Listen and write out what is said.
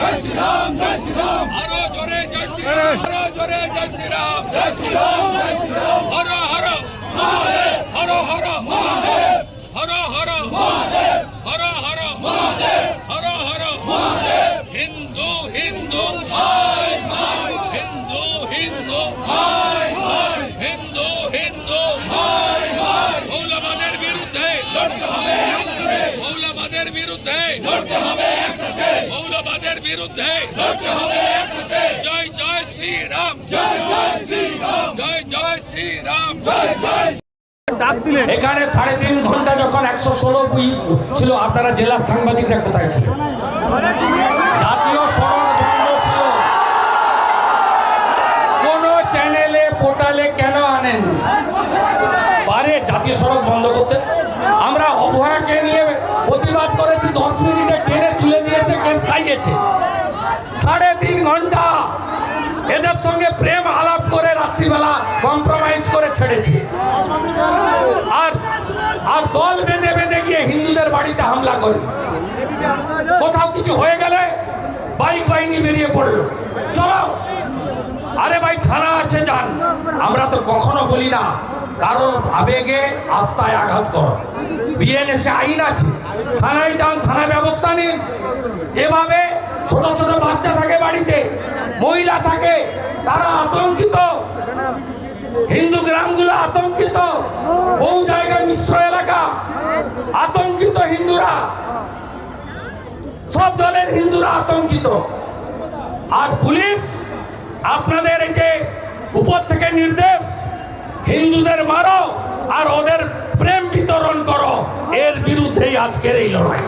जय श्री राम जय श्री राम हरो जोरे जय श्री राम हरो जोरे जय श्री राम जय श्री राम जय श्री राम हरो हरो महादेव हरो हरो महादेव हरो हरो महादेव हरो हरो महादेव हरो हरो महादेव हिंदू हिंदू हाय हाय हिंदू हिंदू हाय हाय हिंदू हिंदू हाय हाय মৌলবাদের বিরুদ্ধে লড়তে হবে একসাথে মৌলবাদের বিরুদ্ধে লড়তে হবে একসাথে মৌলবাদের বিরুদ্ধে লড়তে হবে একসাথে জয় জয় শ্রী রাম জয় জয় শ্রী রাম জয় জয় শ্রী রাম জয় জয় এখানে 3.5 ঘন্টা যখন 116 ছিল, আপনারা জেলার সাংবাদিকরা কোথায় ছিল? জাতীয় সড়ক বন্ধ ছিল, কোন চ্যানেলে পোর্টালে কেন আনেন? পারে জাতীয় সড়ক বন্ধ করতে? আমরা অভয়াকে নিয়ে প্রতিবাদ করেছি, 10 মিনিটে টেনে তুলে দিয়েছে, কেস খাইয়েছে। 3.5 ঘন্টা এদের সঙ্গে প্রেম আলাপ করে রাত্রিবেলা কম্প্রোমাইজ করে ছেড়েছে। আর দল বেঁধে বেঁধে গিয়ে হিন্দুদের বাড়িতে হামলা করে। কোথাও কিছু হয়ে গেলে বাইক বাহিনী বেরিয়ে পড়লো, চলো। আরে ভাই, থানা আছে, যান। আমরা তো কখনো বলি না কারোর আবেগে আস্থায় আঘাত করো। বিএনএসে আইন আছে, থানায় যান, থানা ব্যবস্থা নিন। এভাবে ছোট ছোট বাচ্চা থাকে বাড়িতে, মহিলা থাকে, তারা আতঙ্কিত। হিন্দু গ্রামগুলো আতঙ্কিত, বহু জায়গায় মিশ্র এলাকা, আতঙ্কিত হিন্দুরা, সব দলের হিন্দুরা আতঙ্কিত। আর পুলিশ আপনাদের এই যে উপর থেকে নির্দেশ, হিন্দুদের মারো আর ওদের প্রেম বিতরণ করো, এর বিরুদ্ধেই আজকের এই লড়াই।